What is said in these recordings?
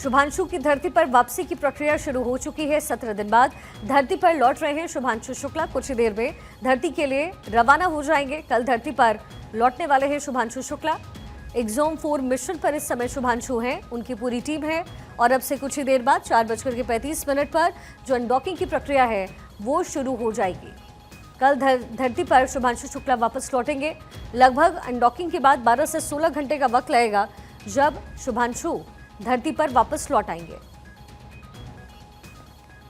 शुभांशु की धरती पर वापसी की प्रक्रिया शुरू हो चुकी है। 17 दिन बाद धरती पर लौट रहे हैं शुभांशु शुक्ला। कुछ ही देर में धरती के लिए रवाना हो जाएंगे। कल धरती पर लौटने वाले हैं शुभांशु शुक्ला। एक्सोम 4 मिशन पर इस समय शुभांशु हैं, उनकी पूरी टीम है और अब से कुछ ही देर बाद 4:35 पर जो अनडॉकिंग की प्रक्रिया है वो शुरू हो जाएगी। कल धरती पर शुभांशु शुक्ला वापस लौटेंगे। लगभग अनडॉकिंग के बाद 12 से 16 घंटे का वक्त लगेगा जब शुभांशु धरती पर वापस लौट आएंगे।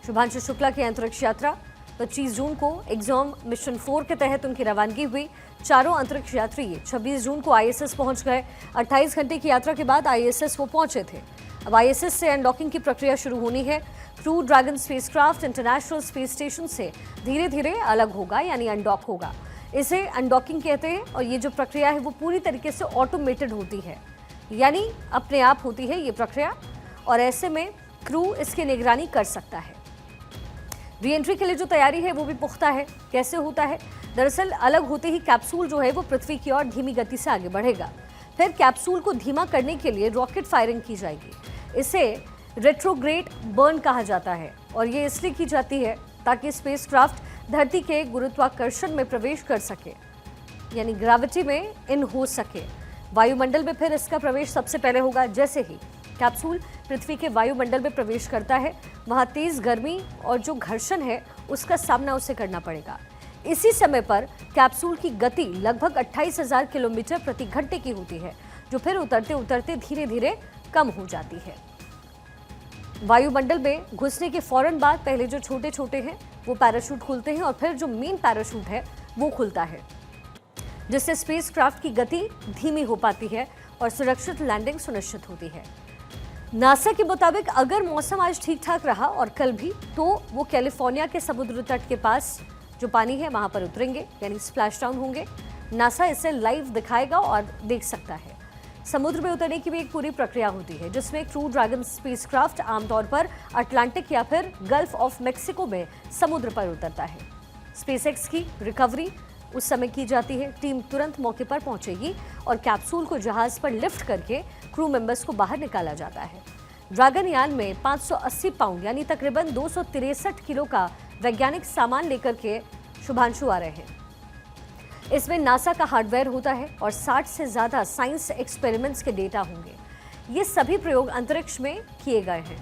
शुभांशु शुक्ला की अंतरिक्ष यात्रा 25 जून को एक्सोम मिशन 4 के तहत उनकी रवानगी हुई। चारों अंतरिक्ष यात्री 26 जून को आईएसएस पहुंच गए। 28 घंटे की यात्रा के बाद आईएसएस वो पहुंचे थे। अब आईएसएस से अनडॉकिंग की प्रक्रिया शुरू होनी है। Crew dragon spacecraft international space station से धीरे धीरे अलग होगा, यानी अनडॉक होगा। इसे अनडॉकिंग कहते हैं और ये जो प्रक्रिया है वो पूरी तरीके से ऑटोमेटेड होती है, यानी अपने आप होती है ये प्रक्रिया और ऐसे में क्रू इसकी निगरानी कर सकता है। री एंट्री के लिए जो तैयारी है वो भी पुख्ता है। कैसे होता है? दरअसल अलग होते ही कैप्सूल जो है वो पृथ्वी की ओर धीमी गति से आगे बढ़ेगा। फिर कैप्सूल को धीमा करने के लिए रॉकेट फायरिंग की जाएगी। इसे रेट्रोग्रेड बर्न कहा जाता है और ये इसलिए की जाती है ताकि स्पेसक्राफ्ट धरती के गुरुत्वाकर्षण में प्रवेश कर सके, यानी ग्रेविटी में इन हो सके। वायुमंडल में फिर इसका प्रवेश सबसे पहले होगा। जैसे ही कैप्सूल पृथ्वी के वायुमंडल में प्रवेश करता है वहाँ तेज गर्मी और जो घर्षण है उसका सामना उसे करना पड़ेगा। इसी समय पर कैप्सूल की गति लगभग 28,000 किलोमीटर प्रति घंटे की होती है, जो फिर उतरते उतरते धीरे धीरे कम हो जाती है। वायुमंडल में घुसने के फौरन बाद पहले जो छोटे छोटे हैं वो पैराशूट खुलते हैं और फिर जो मेन पैराशूट है वो खुलता है, जिससे स्पेसक्राफ्ट की गति धीमी हो पाती है और सुरक्षित लैंडिंग सुनिश्चित होती है। नासा के मुताबिक अगर मौसम आज ठीक ठाक रहा और कल भी, तो वो कैलिफोर्निया के समुद्र तट के पास जो पानी है वहां पर उतरेंगे, यानी स्प्लैश डाउन होंगे। नासा इसे लाइव दिखाएगा और देख सकता है। समुद्र में उतरने की भी एक पूरी प्रक्रिया होती है जिसमें क्रू ड्रैगन स्पेसक्राफ्ट आमतौर पर अटलांटिक या फिर गल्फ ऑफ मेक्सिको में समुद्र पर उतरता है। स्पेसएक्स की रिकवरी उस समय की जाती है। टीम तुरंत मौके पर पहुंचेगी और कैप्सूल को जहाज पर लिफ्ट करके क्रू मेंबर्स को बाहर निकाला जाता है। ड्रैगन यान में 580 पाउंड यानी तकरीबन 263 किलो का वैज्ञानिक सामान लेकर के शुभांशु आ रहे हैं। इसमें नासा का हार्डवेयर होता है और 60 से ज़्यादा साइंस एक्सपेरिमेंट्स के डेटा होंगे। ये सभी प्रयोग अंतरिक्ष में किए गए हैं।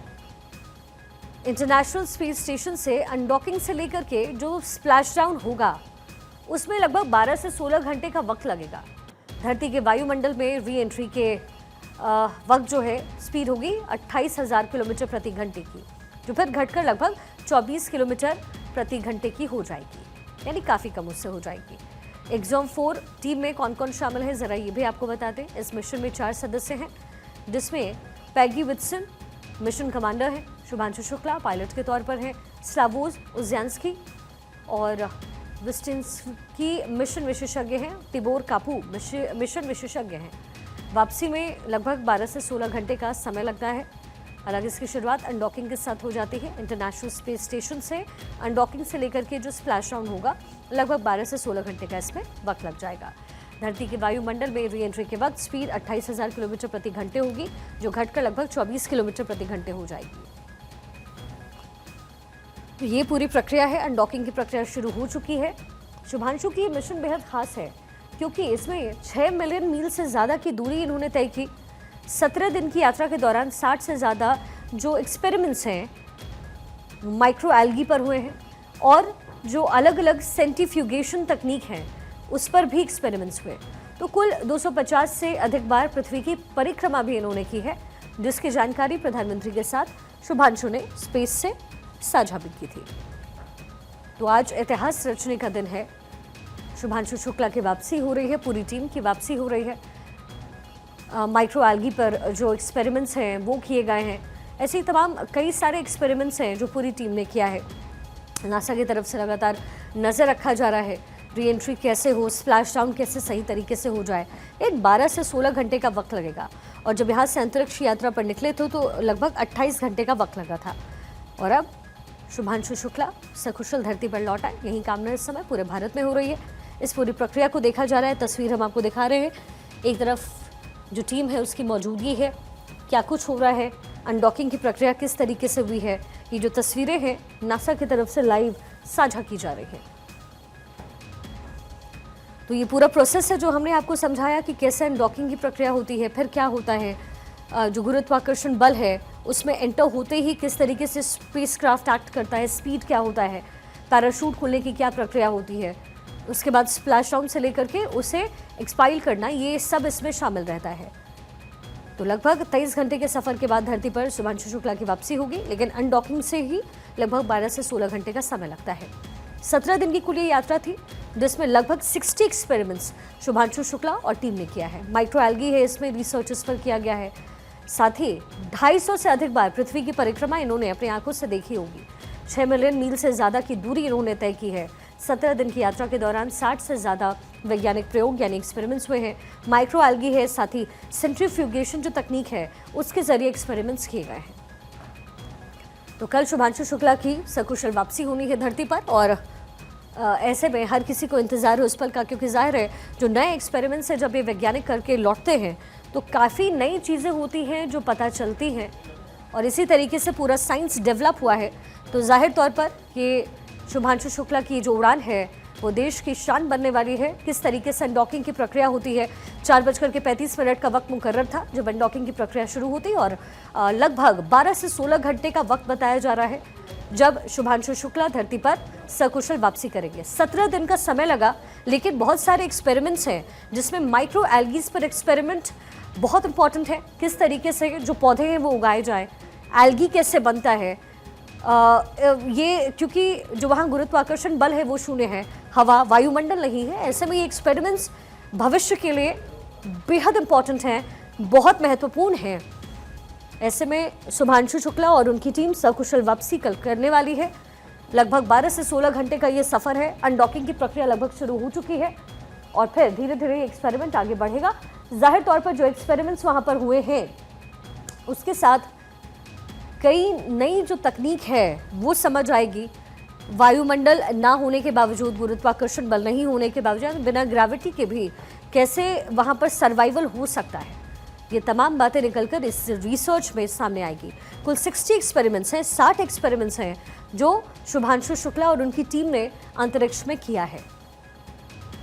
इंटरनेशनल स्पेस स्टेशन से अनडॉकिंग से लेकर के जो स्प्लैश डाउन होगा उसमें लगभग 12 से 16 घंटे का वक्त लगेगा। धरती के वायुमंडल में री एंट्री के वक्त जो है स्पीड होगी 28,000 किलोमीटर प्रति घंटे की, जो फिर घटकर लगभग 24 किलोमीटर प्रति घंटे की हो जाएगी, यानी काफ़ी कम उससे हो जाएगी। एक्सोम 4 टीम में कौन कौन शामिल है ज़रा ये भी आपको बता दें। इस मिशन में 4 सदस्य हैं, जिसमें पैगी विट्सन मिशन कमांडर है, शुभांशु शुक्ला पायलट के तौर पर हैं, स्लावोज उज्यान्स्की और विस्टिंस्की मिशन विशेषज्ञ हैं, टिबोर कापू मिशन विशेषज्ञ हैं। वापसी में लगभग 12 से 16 घंटे का समय लगता है। हालांकि इसकी शुरुआत अनडॉकिंग के साथ हो जाती है। इंटरनेशनल स्पेस स्टेशन से अनडॉकिंग से लेकर के जो स्प्लैश डाउन होगा लगभग 12 से 16 घंटे का इसमें वक्त लग जाएगा। धरती के वायुमंडल में री एंट्री के वक्त स्पीड 28,000 किलोमीटर प्रति घंटे होगी, जो घटकर लगभग 24 किलोमीटर प्रति घंटे हो जाएगी। तो ये पूरी प्रक्रिया है। अनडॉकिंग की प्रक्रिया शुरू हो चुकी है। शुभांशु की मिशन बेहद खास है क्योंकि इसमें 6 मिलियन मील से ज़्यादा की दूरी इन्होंने तय की। 17 दिन की यात्रा के दौरान 60 से ज़्यादा जो एक्सपेरिमेंट्स हैं माइक्रो एल्गी पर हुए हैं और जो अलग अलग सेंट्रीफ्यूगेशन तकनीक हैं उस पर भी एक्सपेरिमेंट्स हुए। तो कुल 250 से अधिक बार पृथ्वी की परिक्रमा भी इन्होंने की है, जिसकी जानकारी प्रधानमंत्री के साथ शुभांशु ने स्पेस से साझा भी की थी। तो आज इतिहास रचने का दिन है। शुभांशु शुक्ला की वापसी हो रही है, पूरी टीम की वापसी हो रही है। माइक्रो एल्गी पर जो एक्सपेरिमेंट्स हैं वो किए गए हैं। ऐसे ही तमाम कई सारे एक्सपेरिमेंट्स हैं जो पूरी टीम ने किया है। नासा की तरफ से लगातार नज़र रखा जा रहा है री एंट्री कैसे हो, स्प्लैश डाउन कैसे सही तरीके से हो जाए। एक 12 से 16 घंटे का वक्त लगेगा और जब यहाँ से अंतरिक्ष यात्रा पर निकले थे तो लगभग 28 घंटे का वक्त लगा था। और अब शुभांशु शुक्ला सकुशल धरती पर लौट आए। यही कामना इस समय पूरे भारत में हो रही है। इस पूरी प्रक्रिया को देखा जा रहा है। तस्वीर हम आपको दिखा रहे हैं। एक तरफ जो टीम है उसकी मौजूदगी है, क्या कुछ हो रहा है, अनडॉकिंग की प्रक्रिया किस तरीके से हुई है, ये जो तस्वीरें हैं नासा की तरफ से लाइव साझा की जा रही है। तो ये पूरा प्रोसेस है जो हमने आपको समझाया कि कैसे अनडॉकिंग की प्रक्रिया होती है, फिर क्या होता है, जो गुरुत्वाकर्षण बल है उसमें एंटर होते ही किस तरीके से स्पेसक्राफ्ट एक्ट करता है, स्पीड क्या होता है, पैराशूट खुलने की क्या प्रक्रिया होती है, उसके बाद स्प्लैश डाउन से लेकर के उसे एक्सपाइल करना, ये सब इसमें शामिल रहता है। तो लगभग 23 घंटे के सफर के बाद धरती पर शुभांशु शुक्ला की वापसी होगी, लेकिन अनडॉकिंग से ही लगभग 12 से 16 घंटे का समय लगता है। 17 दिन की कुल ये यात्रा थी जिसमें लगभग 60 एक्सपेरिमेंट्स शुभांशु शुक्ला और टीम ने किया है। माइक्रो एल्गी है इसमें रिसर्च इस पर किया गया है। साथ ही 250 से अधिक बार पृथ्वी की परिक्रमा इन्होंने अपनी आंखों से देखी होगी। 6 मिलियन मील से ज़्यादा की दूरी इन्होंने तय की है। 17 दिन की यात्रा के दौरान 60 से ज़्यादा वैज्ञानिक प्रयोग यानी एक्सपेरिमेंट्स हुए हैं। माइक्रो एल्गी है, साथ ही सेंट्रीफ्यूगेशन जो तकनीक है उसके जरिए एक्सपेरिमेंट्स किए गए हैं। तो कल शुभांशु शुक्ला की सकुशल वापसी होनी है धरती पर, और ऐसे में हर किसी को इंतजार है उस पल का, क्योंकि जाहिर है जो नए एक्सपेरिमेंट्स है जब ये वैज्ञानिक करके लौटते हैं तो काफ़ी नई चीज़ें होती हैं जो पता चलती हैं, और इसी तरीके से पूरा साइंस डेवलप हुआ है। तो जाहिर तौर पर ये शुभांशु शुक्ला की जो उड़ान है वो देश की शान बनने वाली है। किस तरीके से अनडॉकिंग की प्रक्रिया होती है, 4:35 का वक्त मुकर्रर था जब अनडॉकिंग की प्रक्रिया शुरू होती, और लगभग 12 से 16 घंटे का वक्त बताया जा रहा है जब शुभांशु शुक्ला धरती पर सकुशल वापसी करेंगे। 17 दिन का समय लगा, लेकिन बहुत सारे एक्सपेरिमेंट्स हैं जिसमें माइक्रो एल्गीज पर एक्सपेरिमेंट बहुत इंपॉर्टेंट है। किस तरीके से जो पौधे हैं वो उगाए जाएं, एल्गी कैसे बनता है, ये क्योंकि जो वहाँ गुरुत्वाकर्षण बल है वो शून्य है, हवा वायुमंडल नहीं है, ऐसे में ये एक्सपेरिमेंट्स भविष्य के लिए बेहद इंपॉर्टेंट हैं, बहुत महत्वपूर्ण हैं। ऐसे में शुभांशु शुक्ला और उनकी टीम सकुशल वापसी कल करने वाली है। लगभग 12 से 16 घंटे का ये सफ़र है। अनडॉकिंग की प्रक्रिया लगभग शुरू हो चुकी है और फिर धीरे धीरे एक्सपेरिमेंट आगे बढ़ेगा। जाहिर तौर पर जो एक्सपेरिमेंट्स वहाँ पर हुए हैं उसके साथ कई नई जो तकनीक है वो समझ आएगी। वायुमंडल ना होने के बावजूद, गुरुत्वाकर्षण बल नहीं होने के बावजूद, बिना ग्रेविटी के भी कैसे वहाँ पर सर्वाइवल हो सकता है, ये तमाम बातें निकलकर इस रिसर्च में सामने आएगी। कुल 60 एक्सपेरिमेंट्स हैं, 60 एक्सपेरिमेंट्स हैं जो शुभांशु शुक्ला और उनकी टीम ने अंतरिक्ष में किया है।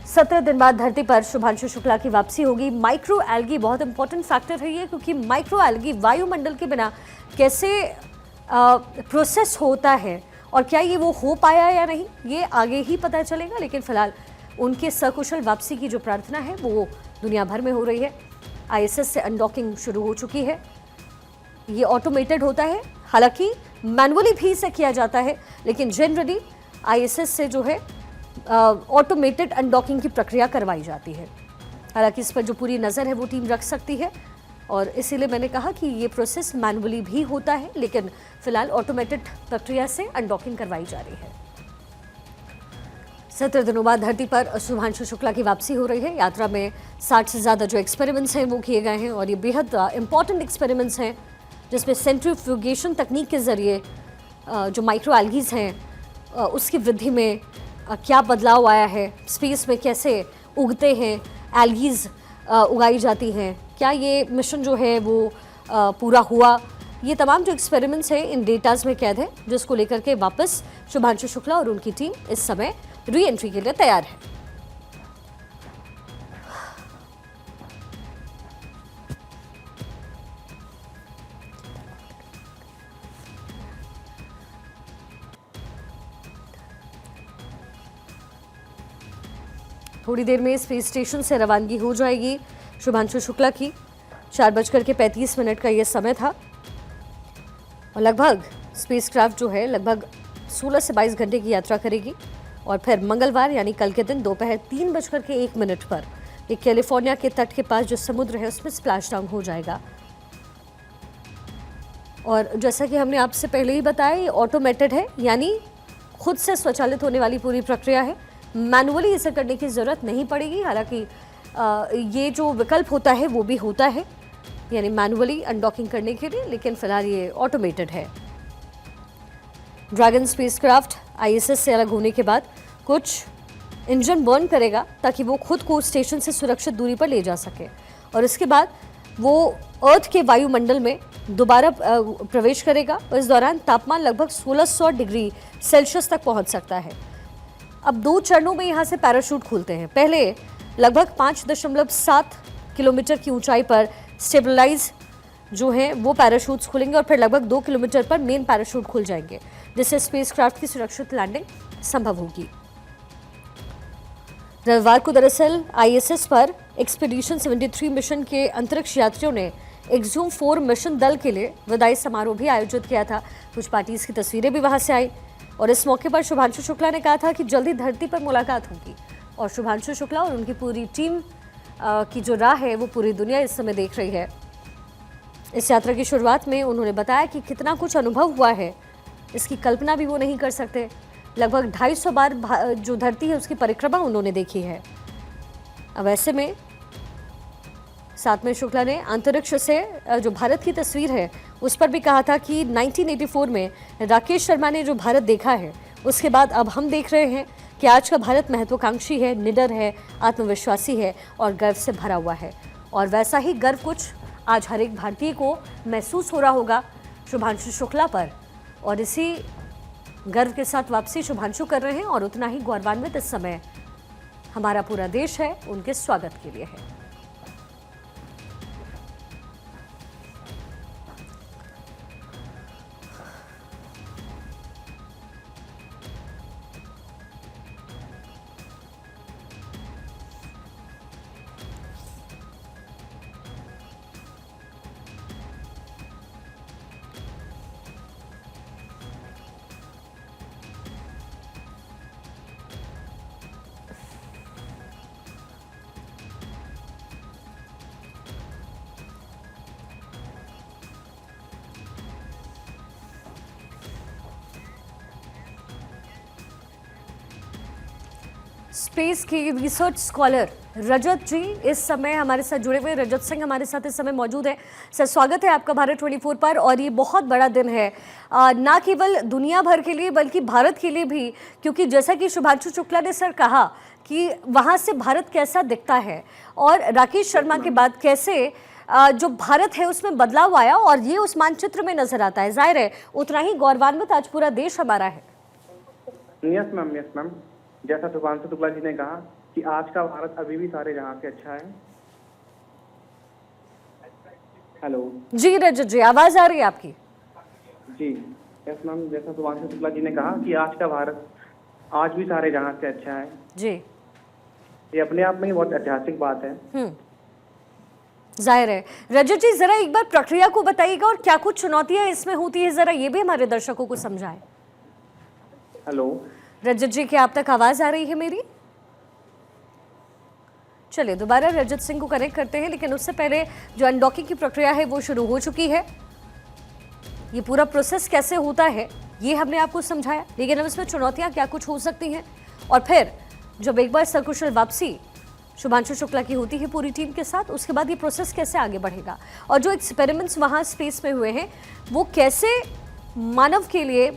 17 दिन बाद धरती पर शुभांशु शुक्ला की वापसी होगी। माइक्रो एल्गी बहुत इंपॉर्टेंट फैक्टर है ये, क्योंकि माइक्रो एल्गी वायुमंडल के बिना कैसे प्रोसेस होता है और क्या ये वो हो पाया या नहीं, ये आगे ही पता चलेगा। लेकिन फिलहाल उनके सकुशल वापसी की जो प्रार्थना है वो दुनिया भर में हो रही है। आईएसएस से अनडॉकिंग शुरू हो चुकी है। ये ऑटोमेटेड होता है, हालांकि मैनुअली भी इसे किया जाता है, लेकिन जनरली आईएसएस से जो है ऑटोमेटेड अनडॉकिंग की प्रक्रिया करवाई जाती है। हालांकि इस पर जो पूरी नज़र है वो टीम रख सकती है, और इसीलिए मैंने कहा कि ये प्रोसेस मैनुअली भी होता है, लेकिन फिलहाल ऑटोमेटेड प्रक्रिया से अनडॉकिंग करवाई जा रही है। 17 दिनों बाद धरती पर शुभांशु शुक्ला की वापसी हो रही है। यात्रा में 60 से ज़्यादा जो एक्सपेरिमेंट्स हैं वो किए गए हैं, और ये बेहद इंपॉर्टेंट एक्सपेरिमेंट्स हैं जिसमें सेंट्रीफ्यूगेशन तकनीक के ज़रिए जो माइक्रो एल्गीज हैं उसकी वृद्धि में क्या बदलाव आया है, स्पेस में कैसे उगते हैं एल्गीज उगाई जाती हैं, क्या ये मिशन जो है वो पूरा हुआ, ये तमाम जो एक्सपेरिमेंट्स हैं इन डेटाज में कैद है, जिसको लेकर के वापस शुभांशु शुक्ला और उनकी टीम इस समय री एंट्री के लिए तैयार है। थोड़ी देर में स्पेस स्टेशन से रवानगी हो जाएगी शुभांशु शुक्ला की। 4:35 का ये समय था, और लगभग स्पेसक्राफ्ट जो है लगभग 16 से 22 घंटे की यात्रा करेगी, और फिर मंगलवार यानी कल के दिन दोपहर 3:01 पर ये कैलिफोर्निया के तट के पास जो समुद्र है उसमें स्प्लैश डाउन हो जाएगा। और जैसा कि हमने आपसे पहले ही बताया, ये ऑटोमेटेड है, यानी खुद से स्वचालित होने वाली पूरी प्रक्रिया है। मैनुअली इसे करने की ज़रूरत नहीं पड़ेगी। हालांकि ये जो विकल्प होता है वो भी होता है, यानी मैनुअली अनडॉकिंग करने के लिए, लेकिन फिलहाल ये ऑटोमेटेड है। ड्रैगन स्पेसक्राफ्ट आईएसएस से अलग होने के बाद कुछ इंजन बर्न करेगा ताकि वो खुद को स्टेशन से सुरक्षित दूरी पर ले जा सके, और इसके बाद वो अर्थ के वायुमंडल में दोबारा प्रवेश करेगा और इस दौरान तापमान लगभग 1600 डिग्री सेल्सियस तक पहुंच सकता है। अब 2 चरणों में यहां से पैराशूट खुलते हैं। पहले लगभग 5.7 किलोमीटर की ऊंचाई पर स्टेबलाइज जो है वो पैराशूट्स खुलेंगे और फिर लगभग 2 किलोमीटर पर मेन पैराशूट खुल जाएंगे, जिससे स्पेसक्राफ्ट की सुरक्षित लैंडिंग संभव होगी। रविवार को दरअसल आईएसएस पर एक्सपीडिशन 73 मिशन के अंतरिक्ष यात्रियों ने एक्सूम 4 मिशन दल के लिए विदाई समारोह भी आयोजित किया था। कुछ पार्टीज की तस्वीरें भी वहां से आई और इस मौके पर शुभांशु शुक्ला ने कहा था कि जल्दी धरती पर मुलाकात होगी और शुभांशु शुक्ला और उनकी पूरी टीम की जो राह है वो पूरी दुनिया इस समय देख रही है। इस यात्रा की शुरुआत में उन्होंने बताया कि कितना कुछ अनुभव हुआ है, इसकी कल्पना भी वो नहीं कर सकते। लगभग 250 बार जो धरती है उसकी परिक्रमा उन्होंने देखी है। अब ऐसे में साथ में शुक्ला ने अंतरिक्ष से जो भारत की तस्वीर है उस पर भी कहा था कि 1984 में राकेश शर्मा ने जो भारत देखा है उसके बाद अब हम देख रहे हैं कि आज का भारत महत्वाकांक्षी है, निडर है, आत्मविश्वासी है और गर्व से भरा हुआ है। और वैसा ही गर्व कुछ आज हर एक भारतीय को महसूस हो रहा होगा शुभांशु शुक्ला पर, और इसी गर्व के साथ वापसी शुभांशु कर रहे हैं और उतना ही गौरवान्वित इस समय हमारा पूरा देश है उनके स्वागत के लिए है। स्पेस की रिसर्च स्कॉलर रजत जी इस समय हमारे साथ जुड़े हुए। रजत सिंह हमारे साथ इस समय मौजूद है। सर, स्वागत है आपका भारत 24 पर। और ये बहुत बड़ा दिन है ना केवल दुनिया भर के लिए बल्कि भारत के लिए भी, क्योंकि जैसा कि शुभांशु शुक्ला ने सर कहा कि वहाँ से भारत कैसा दिखता है और राकेश शर्मा के बाद कैसे जो भारत है उसमें बदलाव आया और ये उस मानचित्र में नजर आता है। जाहिर है उतना ही गौरवान्वित आज पूरा देश हमारा है। Yes ma'am. जैसा शुभांशु शुक्ला जी ने कहा कि आज का भारत अभी भी सारे जहां से अच्छा है। हेलो जी रजत जी, आवाज आ रही है आपकी? जी यस मैम, जैसा शुभांशु शुक्ला जी ने कहा कि आज का भारत आज भी सारे जहां से अच्छा है जी। ये अपने आप में ही बहुत ऐतिहासिक बात है। जाहिर है। रजत जी, जरा एक बार प्रक्रिया को बताइएगा और क्या कुछ चुनौतियां इसमें होती है, जरा ये भी हमारे दर्शकों को समझाएं। हेलो रजत जी, क्या आप तक आवाज आ रही है मेरी? चलिए दोबारा रजत सिंह को कनेक्ट करते हैं, लेकिन उससे पहले जो अनडॉकिंग की प्रक्रिया है वो शुरू हो चुकी है। ये पूरा प्रोसेस कैसे होता है ये हमने आपको समझाया, लेकिन अब इसमें चुनौतियां क्या कुछ हो सकती हैं और फिर जब एक बार सकुशल वापसी शुभांशु शुक्ला की होती है पूरी टीम के साथ, उसके बाद ये प्रोसेस कैसे आगे बढ़ेगा और जो एक्सपेरिमेंट्स वहाँ स्पेस में हुए हैं वो कैसे मानव के लिए,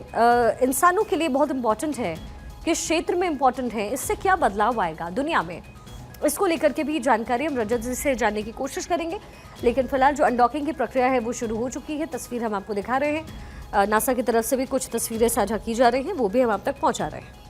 इंसानों के लिए बहुत इंपॉर्टेंट है, किस क्षेत्र में इंपॉर्टेंट है, इससे क्या बदलाव आएगा दुनिया में, इसको लेकर के भी जानकारी हम रजत जी से जानने की कोशिश करेंगे। लेकिन फिलहाल जो अनडॉकिंग की प्रक्रिया है वो शुरू हो चुकी है। तस्वीर हम आपको दिखा रहे हैं, नासा की तरफ से भी कुछ तस्वीरें साझा की जा रही हैं, वो भी हम आप तक पहुंचा रहे हैं।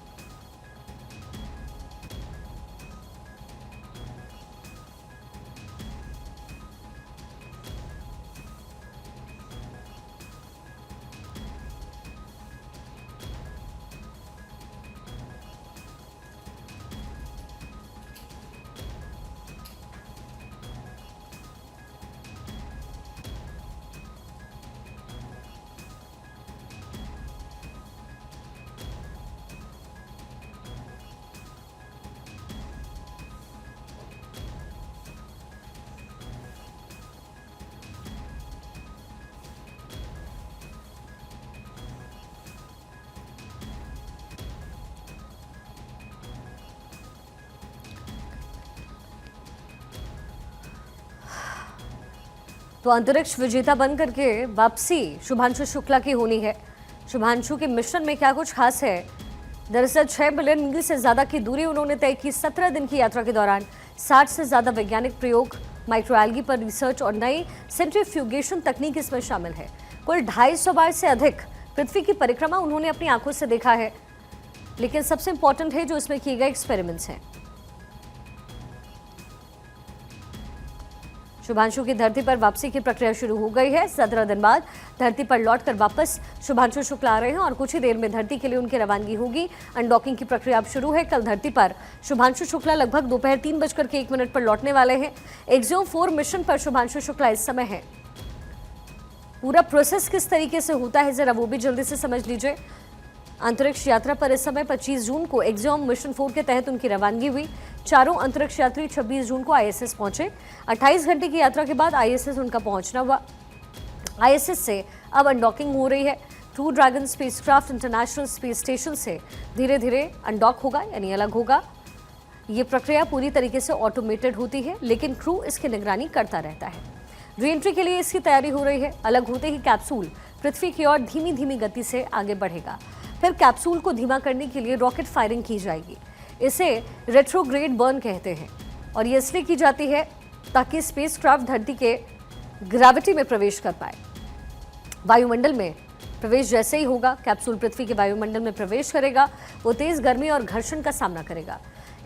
तो अंतरिक्ष विजेता बन करके वापसी शुभांशु शुक्ला की होनी है। शुभांशु के मिशन में क्या कुछ खास है? दरअसल 6 बिलियन मील से ज़्यादा की दूरी उन्होंने तय की 17 दिन की यात्रा के दौरान। 60 से ज़्यादा वैज्ञानिक प्रयोग माइक्रोएल्गी पर रिसर्च और नई सेंट्रीफ्यूगेशन तकनीक इसमें शामिल है। कुल 250 बार से अधिक पृथ्वी की परिक्रमा उन्होंने अपनी आंखों से देखा है। लेकिन सबसे इंपॉर्टेंट है जो इसमें किए गए एक्सपेरिमेंट्स हैं। शुभांशु की धरती पर वापसी की प्रक्रिया शुरू हो गई है। 17 दिन बाद धरती पर लौटकर वापस शुभांशु शुक्ला आ रहे हैं और कुछ ही देर में धरती के लिए उनकी रवानगी होगी। अनडॉकिंग की प्रक्रिया अब शुरू है। कल धरती पर शुभांशु शुक्ला लगभग दोपहर 3:01 पर लौटने वाले हैं। एक्सियोम 4 मिशन पर शुभांशु शुक्ला इस समय है। पूरा प्रोसेस किस तरीके से होता है जरा वो भी जल्दी से समझ लीजिए। अंतरिक्ष यात्रा पर इस समय 25 जून को एक्सियोम मिशन 4 के तहत उनकी रवानगी हुई। चारों अंतरिक्ष यात्री 26 जून को आईएसएस पहुंचे। 28 घंटे की यात्रा के बाद आईएसएस उनका पहुंचना हुआ। आईएसएस से अब अनडॉकिंग हो रही है। Crew dragon spacecraft international space station से धीरे धीरे अनडॉक होगा, यानी अलग होगा। ये प्रक्रिया पूरी तरीके से ऑटोमेटेड होती है, लेकिन क्रू इसकी निगरानी करता रहता है। री एंट्री के लिए इसकी तैयारी हो रही है। अलग होते ही कैप्सूल पृथ्वी की ओर धीमी धीमी गति से आगे बढ़ेगा। फिर कैप्सूल को धीमा करने के लिए रॉकेट फायरिंग की जाएगी। इसे रेट्रोग्रेड बर्न कहते हैं और ये इसलिए की जाती है ताकि स्पेसक्राफ्ट धरती के ग्रेविटी में प्रवेश कर पाए। वायुमंडल में प्रवेश जैसे ही होगा, कैप्सूल पृथ्वी के वायुमंडल में प्रवेश करेगा, वो तेज गर्मी और घर्षण का सामना करेगा।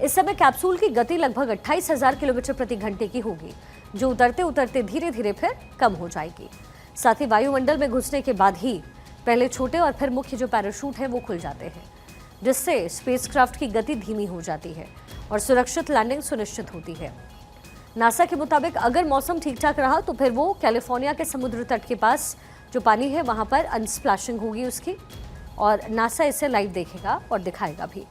इस समय कैप्सूल की गति लगभग 28,000 किलोमीटर प्रति घंटे की होगी, जो उतरते उतरते धीरे धीरे फिर कम हो जाएगी। साथ ही वायुमंडल में घुसने के बाद ही पहले छोटे और फिर मुख्य जो पैराशूट है वो खुल जाते हैं, जिससे स्पेसक्राफ्ट की गति धीमी हो जाती है और सुरक्षित लैंडिंग सुनिश्चित होती है। नासा के मुताबिक अगर मौसम ठीक ठाक रहा तो फिर वो कैलिफोर्निया के समुद्र तट के पास जो पानी है वहां पर अनस्प्लैशिंग होगी उसकी, और नासा इसे लाइव देखेगा और दिखाएगा भी।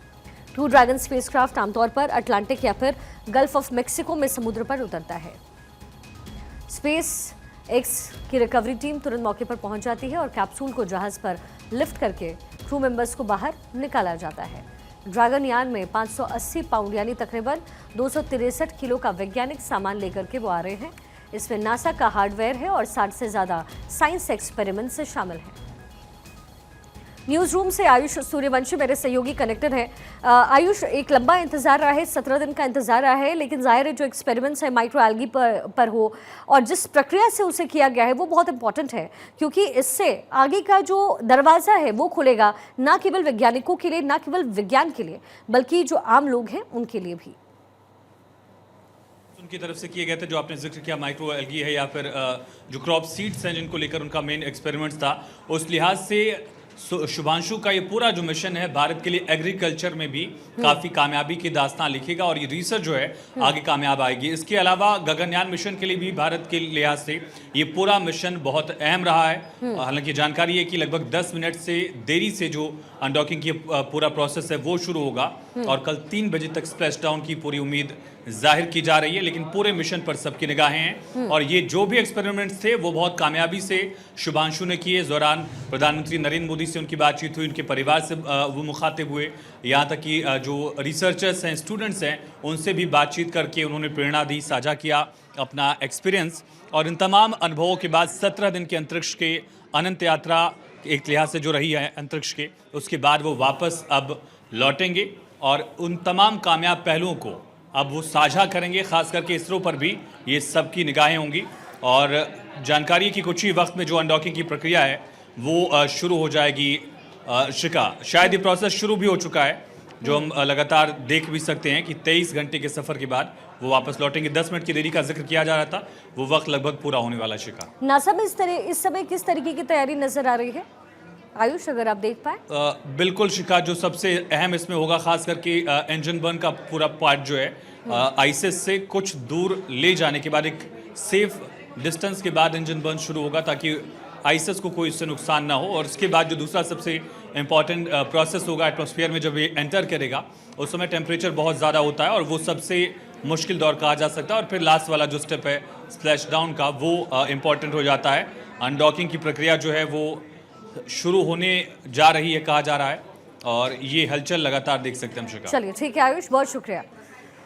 क्रू ड्रैगन स्पेसक्राफ्ट आमतौर पर अटलांटिक या फिर गल्फ ऑफ मेक्सिको में समुद्र पर उतरता है। स्पेस एक्स की रिकवरी टीम तुरंत मौके पर पहुंच जाती है और कैप्सूल को जहाज पर लिफ्ट करके क्रू मेंबर्स को बाहर निकाला जाता है। ड्रैगन यान में 580 पाउंड यानी तकरीबन 263 किलो का वैज्ञानिक सामान लेकर के वो आ रहे हैं। इसमें नासा का हार्डवेयर है और 60 से ज़्यादा साइंस एक्सपेरिमेंट से शामिल है। न्यूज़ रूम से आयुष सूर्यवंशी मेरे सहयोगी कनेक्टेड है। आयुष, एक लंबा इंतजार रहा है, 17 दिन का इंतजार रहा है, लेकिन जाहिर है जो एक्सपेरिमेंट्स है माइक्रोएल्गी पर हो और जिस प्रक्रिया से उसे किया गया है वो बहुत इंपॉर्टेंट है, क्योंकि इससे आगे का जो दरवाज़ा है वो खुलेगा, ना केवल वैज्ञानिकों के लिए, ना केवल विज्ञान के लिए, बल्कि जो आम लोग हैं उनके लिए भी। उनकी तरफ से किए गए थे, जो आपने जिक्र किया माइक्रो एल्गी है या फिर जो क्रॉप सीड्स हैं जिनको लेकर उनका मेन एक्सपेरिमेंट्स था, उस लिहाज से शुभांशु का ये पूरा जो मिशन है भारत के लिए एग्रीकल्चर में भी काफ़ी कामयाबी की दास्तान लिखेगा और ये रिसर्च जो है आगे कामयाब आएगी। इसके अलावा गगनयान मिशन के लिए भी भारत के लिहाज से ये पूरा मिशन बहुत अहम रहा है। हालांकि जानकारी है कि लगभग 10 मिनट से देरी से जो अनडॉकिंग की पूरा प्रोसेस है वो शुरू होगा और कल 3 बजे तक स्प्लैश डाउन की पूरी उम्मीद जाहिर की जा रही है, लेकिन पूरे मिशन पर सबकी निगाहें हैं और ये जो भी एक्सपेरिमेंट्स थे वो बहुत कामयाबी से शुभांशु ने किए। इस दौरान प्रधानमंत्री नरेंद्र मोदी से उनकी बातचीत हुई, उनके परिवार से वो मुखातिब हुए, यहाँ तक कि जो रिसर्चर्स हैं, स्टूडेंट्स हैं, उनसे भी बातचीत करके उन्होंने प्रेरणा दी, साझा किया अपना एक्सपीरियंस। और इन तमाम अनुभवों के बाद 17 दिन के अंतरिक्ष के अनंत यात्रा एक लिहाज से जो रही है अंतरिक्ष के, उसके बाद वो वापस अब लौटेंगे और उन तमाम कामयाब पहलुओं को अब वो साझा करेंगे। खास करके इसरो पर भी ये सबकी निगाहें होंगी और जानकारी की कुछ ही वक्त में जो अनडॉकिंग की प्रक्रिया है वो शुरू हो जाएगी। शिका, शायद ये प्रोसेस शुरू भी हो चुका है, जो हम लगातार देख भी सकते हैं कि 23 घंटे के सफ़र के बाद वो वापस लौटेंगे। 10 मिनट की देरी का जिक्र किया जा रहा था, वो वक्त लगभग पूरा होने वाला। शिका, नासा में इस समय किस तरीके की तैयारी नजर आ रही है आयुष, अगर आप देख पाए? बिल्कुल शिका, जो सबसे अहम इसमें होगा खास करके इंजन बर्न का पूरा पार्ट जो है आईएसएस से कुछ दूर ले जाने के बाद एक सेफ डिस्टेंस के बाद इंजन बर्न शुरू होगा ताकि आईएसएस को कोई इससे नुकसान ना हो। और उसके बाद जो दूसरा सबसे इम्पॉर्टेंट प्रोसेस होगा, एटमॉस्फेयर में जब ये एंटर करेगा उस समय टेम्परेचर बहुत ज़्यादा होता है और वो सबसे मुश्किल दौर कहा जा सकता है। और फिर लास्ट वाला जो स्टेप है स्प्लैश डाउन का, वो इम्पॉर्टेंट हो जाता है। अनडॉकिंग की प्रक्रिया जो है वो शुरू होने जा रही है कहा जा रहा है और ये हलचल लगातार देख सकते हैं हम। शिका, चलिए ठीक है आयुष, बहुत शुक्रिया।